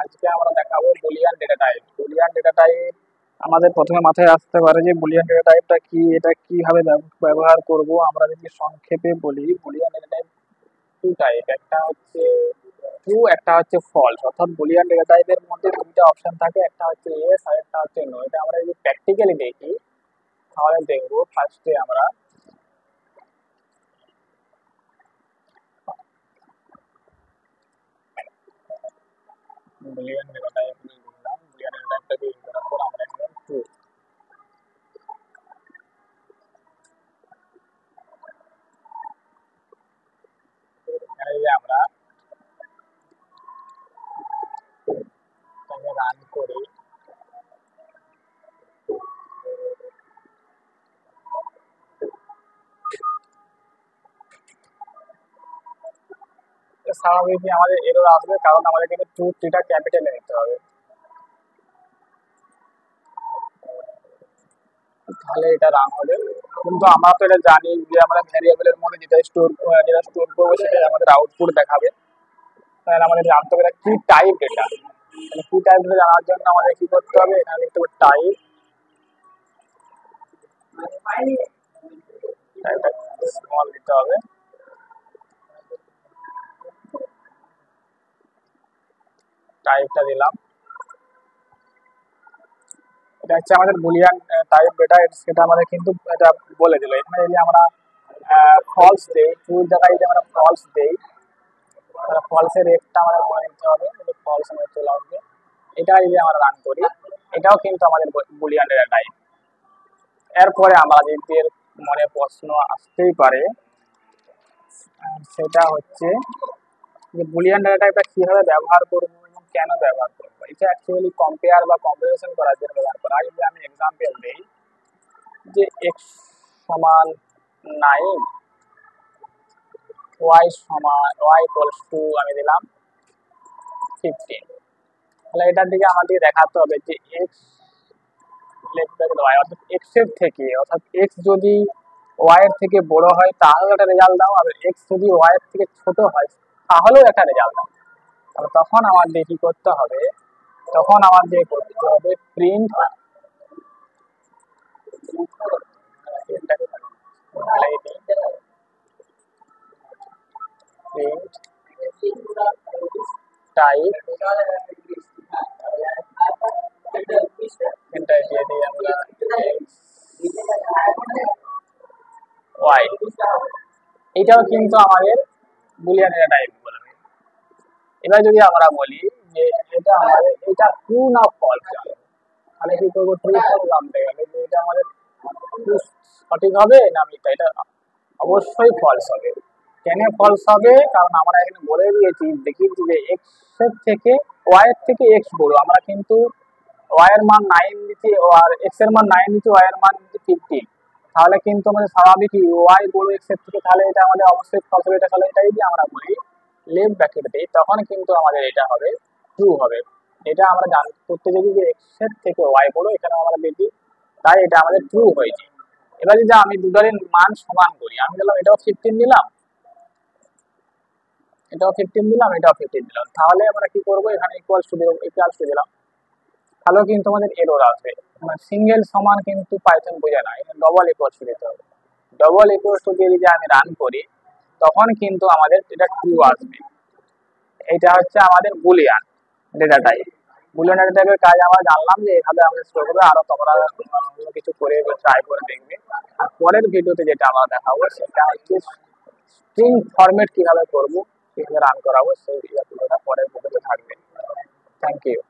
আজকে আমরা দেখাবো Boolean data type. Boolean data type আমাদের প্রথমে মাথায় আসতে পারে যে বুলিয়ান ডেটা টাইপটা কি, এটা কিভাবে ব্যবহার করব। আমরা যদি সংক্ষেপে বলি, boolean data type two type, একটা হচ্ছে ট্রু, একটা হচ্ছে ফলস। অর্থাৎ বুলিয়ান ডেটা টাইপের মধ্যে দুইটা অপশন থাকে, একটা হচ্ছে ইয়েস আর একটা হচ্ছে নো। এটা আমরা যদি প্র্যাকটিক্যালি দেখি তাহলে দেখবো ফার্স্টে আমরা বুলিয়ান ডেটা টাইপ লিখলাম। বুলিয়ান ডেটা টাইপটাকে ইউজ করার পর আমরা এখানে ট্রু, এখানে যদি আমরা রান করি স্বাভাবিকই আমাদের এরর আসবে, কারণ আমাদের কিন্তু টু থ্রিটা ক্যাপিটালে নিতে হবে, তাহলে এটা রান হবে। কিন্তু আমরা তো এটা জানি যে আমরা ভ্যারিয়েবলের মধ্যে যেটা স্টোর করবো সেটাই আমাদের আউটপুট দেখাবে। তাহলে আমাদের জানতে হবে কি টাইপ এটা। মানে কি টাইপ জানার জন্য আমাদের কি করতে হবে, এখানে লিখতে হবে টাইপ। টাইপটা স্মল দিতে হবে, টাইপটা দিলাম। এটা হচ্ছে আমাদের বুলিয়ান টাইপ ডেটা, সেটা আমাদের কিন্তু এটা বলে দিল। এখানে যদি আমরা ফলস দেই, ট্রুর জায়গায় যদি আমরা ফলস দেই, তাহলে ফলসের রেটটা আমাদের মনে নিতে হবে, ফলস আমাদের চলে আসবে। এটা যদি আমরা রান করি, এটাও কিন্তু আমাদের বুলিয়ান ডেটা টাইপ। এরপরে আমাদের মনে প্রশ্ন আসতেই পারে, সেটা হচ্ছে যে বুলিয়ান ডেটা টাইপটা কিভাবে ব্যবহার করবো এবং কেন ব্যবহার করবো। এটা অ্যাকচুয়ালি কম্পেয়ার বা কম্পারিজন করার জন্য ব্যবহার করা হয়। যদি আমি এক্সাম্পল দিই যে এক্স সমান 9, ওয়াই ইকুয়ালস টু আমি দিলাম 15, তাহলে এটার দিকে আমাদের দেখাতে হবে যে এক্স লেফট ব্র্যাকেট ওয়াই, অর্থাৎ এক্স এর থেকে, অর্থাৎ এক্স যদি ওয়াই এর থেকে বড় হয় তাহলে একটা রেজাল্ট দাও, আর এক্স যদি ওয়াই এর থেকে ছোট হয় তাহলেও একটা রেজাল্ট দাও। তাহলে তখন আমাদের কি করতে হবে, তখন আমাদের করতে হবে প্রিন্ট টাইপ, এটা দিয়ে দিই আমরা ওয়াই। এটাও কিন্তু আমাদের বুলিয়ান ডেটা টাইপ বলবে। এবার যদি আমরা বলি যে এটা আমাদের এটা ট্রু না ফলস, তাহলে কি করবো, ট্রু ফলস জানতে গেলে যে এটা আমাদের সঠিক হবে না মিথ্যা। এটা অবশ্যই ফলস হবে। কেন ফলস হবে, কারণ আমরা এখানে বলে দিয়েছি, দেখিয়েছি যে এক্স এর থেকে ওয়াই এর থেকে এক্স বড়। আমরা কিন্তু ওয়াই এর মান 9 নিচ্ছি আর এক্স এর মান 9 নিচ্ছি, ওয়াই এর মান নিচ্ছি 15, তাহলে কিন্তু আমাদের স্বাভাবিক ওয়াই বড় এক্স এর থেকে, তাহলে এটা আমাদের অবশ্যই ফলস হবে। এটা তাহলে এটাই যদি আমরা বলি লেফট ব্র্যাকেট দিই, তখন কিন্তু আমাদের এটা হবে ট্রু হবে। এটা আমরা করতে চাইছি যে এক্স এর থেকে ওয়াই বড়, এখানে আমরা বেশি, তাই এটা আমাদের ট্রু হয়েছে। এবার যদি আমি দুটারের মান সমান করি, আমি দিলাম এটাও 15 দিলাম, এটাও 15 দিলাম, এটাও 15 দিলাম, তাহলে আমরা কি করবো, এখানে ইকুয়ালস টু দিলাম, তাহলেও কিন্তু আমাদের এরর আসবে। মানে সিঙ্গেল সমান কিন্তু পাইথন বোঝে না, এখানে ডবল ইকুয়ালস টু দিতে হবে। ডবল ইকুয়ালস টু দিয়ে যদি আমি রান করি, তখন কিন্তু আমাদের এটা ট্রু আসবে। এটা হচ্ছে আমাদের Boolean data type. Boolean data টাইপের কাজ আমরা জানলাম যে এইভাবে আমরা স্টোর করবো। আরো তোমরা অন্য কিছু করে ট্রাই করে দেখবে। আর পরের ভিডিওতে যেটা আমরা দেখাবো সেটা হচ্ছে স্ট্রিং ফরম্যাট কিভাবে করবো, কিভাবে রান করাবো, সেই ভিডিওটা পরের ভিডিওতে থাকবে। Thank you.